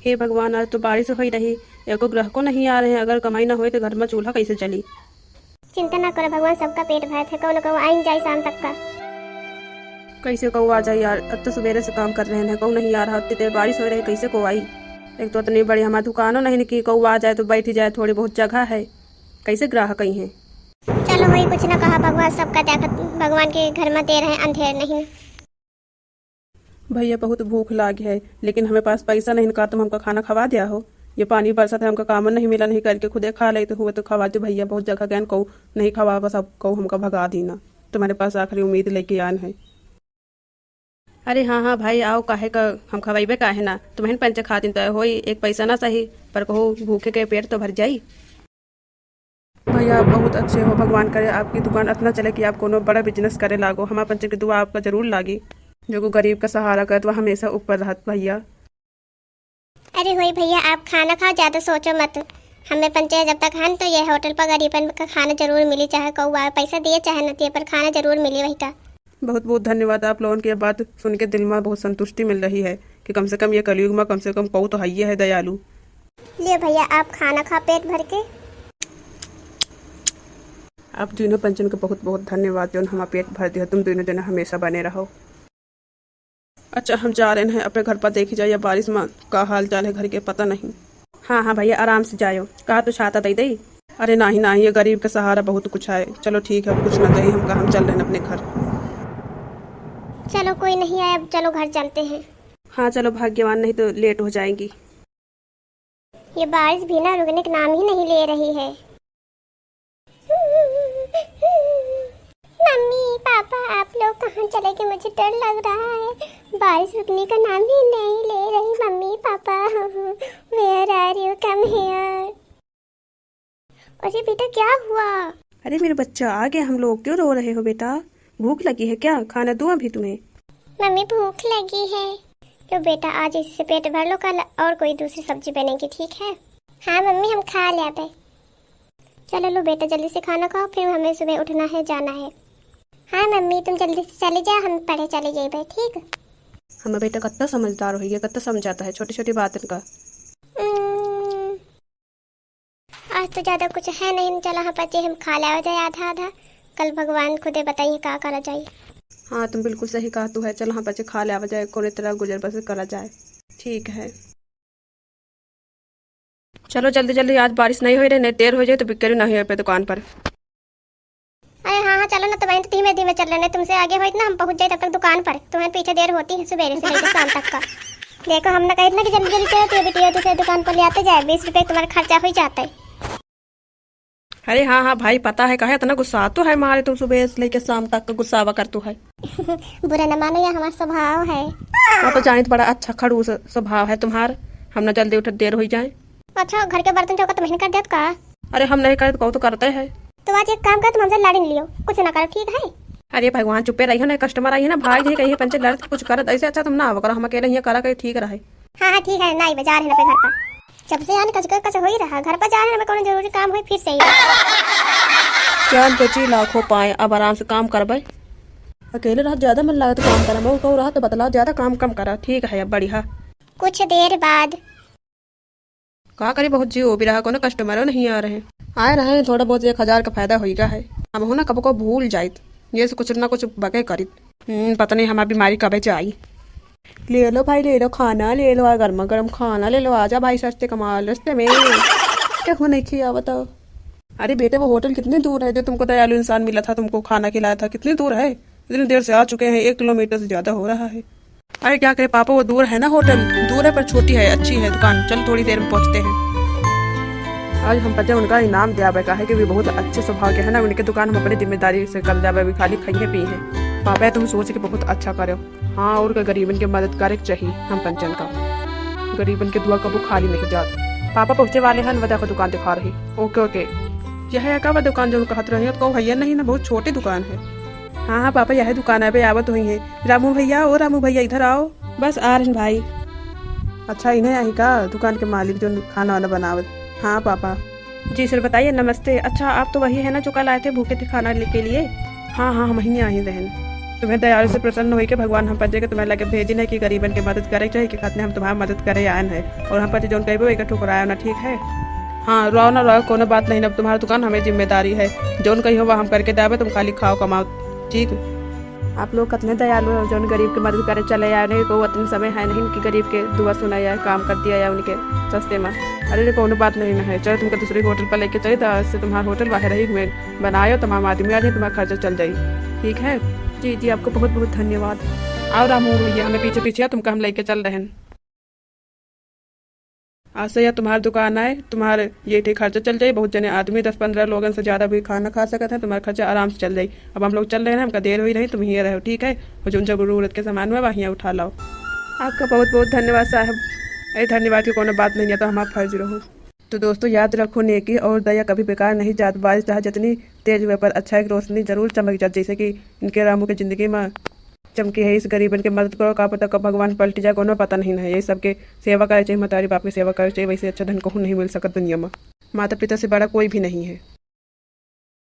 हे भगवान, आज तो बारिश हो ही रही, एको ग्राहकों नहीं आ रहे हैं। अगर कमाई ना हुई तो घर में चूल्हा कैसे चली। चिंता ना करो भगवान, सबका पेट भरा है। कौन कहो आई जाए शाम तक का। कैसे कौ आ जाए यार, अब तो सवेरे से काम कर रहे हैं, कौ नहीं आ रहा। इतनी देर बारिश हो रही, कैसे को आई। एक तो इतनी बड़ी हमारी दुकानों नहीं कि कौ आ जाए तो बैठ जाए, थोड़ी बहुत जगह है, कैसे ग्राहक ही हैं। चलो वही कुछ ना कहा भगवान, सबका देखत भगवान के घर में दे रहे हैं, अंधेर नहीं। भैया बहुत भूख लागी है, लेकिन हमें पास पैसा नहीं का, तुम हमका खाना खवा दिया हो। ये पानी बरसा था, हमका काम नहीं मिला, नहीं करके खुदे खा लेते हुए तो खवा दो भैया। बहुत जगह गए कौ नहीं खवा, बस अब कौ हमका भगा देना। तुम्हारे पास आखिरी उम्मीद लेके आन है। अरे हाँ हाँ भाई आओ, काहे का हम खवाइबे काहे ना, तुम्हें पंच खातिन तो हो, एक पैसा ना सही पर कहो भूखे के पेट तो भर जाई। भैया आप बहुत अच्छे हो, भगवान करे आपकी दुकान इतना चले कि आप कोनो बड़ा बिजनेस करे लागो। हमारे पंच की दुआ आपका जरूर लागी, जो को गरीब का सहारा कर, वह हमेशा ऊपर रहत भैया। अरे वही भैया, आप खाना खाओ, ज्यादा सोचो मत। हमें पंचायत जब तक खान तो ये होटल पर गरीबन का खाना जरूर मिली, चाहे कौआ पैसा दिए चाहे न दिए, पर खाना जरूर मिली वही का। बहुत बहुत धन्यवाद। आप लोगों की बात सुन के दिल में बहुत संतुष्टि मिल रही है कि कम से कम ये कलयुग में कम से कम कौ तो है है दयालु। लिए भैया आप खाना खा पेट भर के। आप तीनों पंचन को बहुत बहुत धन्यवाद, जो हमारा पेट भर दिया। तुम दोनों जने हमेशा बने रहो। अच्छा हम जा रहे हैं अपने घर पर, देखी जाइए बारिश में का हाल चाल है घर के, पता नहीं। हाँ हाँ भैया आराम से जाओ, कहा तो छाता दे दे। अरे नहीं नहीं, ये गरीब का सहारा बहुत कुछ है। चलो ठीक है, कुछ ना चाहिए हमका, हम चल रहे हैं अपने घर। चलो कोई नहीं आया, चलो घर चलते हैं। हाँ चलो भाग्यवान, नहीं तो लेट हो जाएंगी। ये बारिश भी ना रुकने का नाम ही नहीं ले रही है। मम्मी पापा आप लोग कहाँ चले गए, मुझे डर लग रहा है। बारिश रुकने का नाम ही नहीं ले रही। Mummy papa where are you, come here. अरे बेटा क्या हुआ। अरे मेरे बच्चा आ गया, हम लोग क्यों रो रहे हो बेटा, भूख लगी है क्या, खाना दूं अभी तुम्हें। मम्मी भूख लगी है। तो बेटा आज इससे पेट भर लो, कल और कोई दूसरी सब्जी बनेगी, ठीक है। हाँ मम्मी हम खा लेते। चलो लो बेटा जल्दी से खाना खाओ, फिर हमें सुबह उठना है, जाना है। हाँ मम्मी तुम जल्दी से चले जाओ, हम पढ़े चले जाइए, ठीक। हमारा बेटा कितना समझदार हो, कितना समझाता है छोटी छोटी बातों का। आज तो ज्यादा कुछ है नहीं, चलो हाँ बच्चे हम खा ले जाए आधा आधा, कल भगवान खुदे बताइए क्या करा जाए। हाँ तुम बिल्कुल सही कहा तू है, चलो हाँ बच्चे खा ले जाए, कोई तरह गुजर बसर करा जाए, ठीक है। चलो जल्दी जल्दी, आज बारिश नहीं हो रही, नहीं देर हो जाए तो बिक्री नहीं हो पे दुकान पर। अरे हाँ हाँ चलो ना, तो तो धीमे धीमे चल रहे हैं, तुमसे आगे हो इतना हम पहुंच जाए तब तक दुकान पर, तुम्हें पीछे देर होती है सुबह से लेकर शाम तक का। देखो हमने कहा इतना कि जल्दी जल्दी चलो, तो बेटी दूसरे दुकान पर ले आते जाए, 20 रुपए तुम्हारा खर्चा हो जाता है। अरे हाँ हाँ भाई पता है, कहे इतना गुस्सा तो है मारे, तुम सुबह से लेकर शाम तक का गुस्सावा कर तो है। बुरा न मानो, यह हमारा स्वभाव है। वो तो जाने तो बड़ा अच्छा खड़ूस स्वभाव है तुम्हारा, हम ना जल्दी उठ देर हो जाए। अच्छा घर के बर्तन चौका तुम्हें कर दिया का। अरे हम नहीं करे तो तो करते हैं। तो आज एक काम कर, तुम हमसे लड़ नहीं लियो, कुछ ना करो, ठीक है। अरे भगवान चुपे रही हो ना, कस्टमर आई है ना, भाई जी कहीं पंचे लड़ कुछ कर, ऐसे अच्छा तुम ना आवा करो, हम अकेले ही करा कहीं ठीक रहे। हाँ हाँ ठीक है, नहीं बाजार है ना पे घर पर, जब से आने कच हो ही रहा, घर पर जा रहे हैं, कोई जरूरी काम हुई फिर से ही। चार बची लाखों पाए, अब आराम से काम कर भाई। अकेले रहा ज्यादा मन लगा तो काम करा, मैं कहूँ रहा तो बतलाओ, ज्यादा काम कम करा, ठीक है अब बढ़िया। कुछ देर बाद का करी, बहुत जी हो भी रहा, कोनो कस्टमर नहीं आ रहे, आए रहे थोड़ा बहुत 1000 का फायदा होगा है। हम हो ना कब को भूल जाये, ये से कुछ ना कुछ बगे करी। पता नहीं हमारी बीमारी कब जाई। ले लो भाई ले लो खाना, ले लो गर्मा गर्म खाना ले लो, आजा भाई सस्ते कमाल रस्ते में क्या हो नहीं किया बताओ। अरे बेटे वो होटल कितनी दूर है जो तुमको दयालु इंसान मिला था, तुमको खाना खिलाया था, कितनी दूर है, इतनी देर से आ चुके हैं, 1 किलोमीटर से ज्यादा हो रहा है। अरे क्या करे पापा, वो दूर है ना होटल, दूर है पर छोटी है, अच्छी है दुकान, चल थोड़ी देर में पहुंचते हैं। आज हम बच्चे उनका इनाम दिया बैठा है कि वे बहुत अच्छे स्वभाव के है ना, उनके दुकान हम अपनी जिम्मेदारी से कर जाए, भी खाली खाइए पी है। पापा तुम सोच के बहुत अच्छा करो। हाँ और गरीबन की मदद करे चाहिए, हम पंचन का गरीबन के दुआ कबू खाली नहीं जात। पापा पहुंचे वाले हैं, वजह का दुकान दिखा रही। ओके ओके, यह है का दुकान जो कहत रही है, तो भैया नहीं ना, बहुत छोटी दुकान है। हाँ हाँ पापा यह दुकान है पे आवत हुई है। रामू भैया ओ रामू भैया इधर आओ। बस आ रहे भाई। अच्छा इन्हें आई का दुकान के मालिक जो खाना वाना बनावत। हाँ पापा जी सर बताइए। नमस्ते। अच्छा आप तो वही है ना जो कल आए थे भूखे थे खाना के लिए। हाँ हाँ हम ही आए बहन। तुम्हें दयालु से प्रसन्न हुई कि भगवान हम पर के तुम्हें लगे भेजी नहीं कि गरीबन की मदद करे चाहिए कि खाते हम तुम्हारी मदद करे आन है और हम पर जो कहे एक ठुकराया ना, ठीक है। हाँ रो ना रो, कोनो बात नहीं, अब तुम्हारी दुकान हमें जिम्मेदारी है, जोन कही हो वह हम करके देवे, तुम खाली खाओ कमाओ, ठीक। आप लोग कितने दयालु हो, जो गरीब की मदद करे चले आए, नहीं को इतने समय है नहीं कि गरीब के दुआ सुनाया काम कर दिया या उनके सस्ते में। अरे कोनो बात नहीं है, चलो तुमको दूसरी होटल पर लेके चले, तो इससे तुम्हारा होटल बाहर ही में बनाए, तमाम आदमी आ जाए, तुम्हारा खर्चा चल जाए, ठीक है। जी जी, आपको बहुत बहुत धन्यवाद। और रामू भैया हमें पीछे पीछे तुमको हम लेके चल रहे हैं। आज से यह तुम्हारी दुकान आए, तुम्हारे ये ठीक खर्चा चल जाए, बहुत जने आदमी 10-15 लोगों से ज़्यादा भी खाना खा सकते हैं, तुम्हारा खर्चा आराम से चल जाए। अब हम लोग चल रहे हैं, हमका देर हुई नहीं, तुम ही रहो, ठीक है। और जो जरूरत के सामान में वहीं उठा लाओ। आपका बहुत बहुत धन्यवाद साहब। अरे धन्यवाद की कोनो बात नहीं है, तो हमारा फर्ज रहो। तो दोस्तों याद रखो, नेकी और दया कभी बेकार नहीं जात, बारिश चाहे जितनी तेज हुए पर अच्छा एक रोशनी जरूर चमक जाती, जैसे कि इनके रामू की जिंदगी में चमकी है। इस गरीबन की मदद करो, का पता कब भगवान पलट जाए, कोनो पता नहीं है। ये सबके सेवा करे चाहिए, महतारी बाप की सेवा करे चाहिए, वैसे अच्छा धन को नहीं मिल सकता दुनिया में, माता पिता से बड़ा कोई भी नहीं है।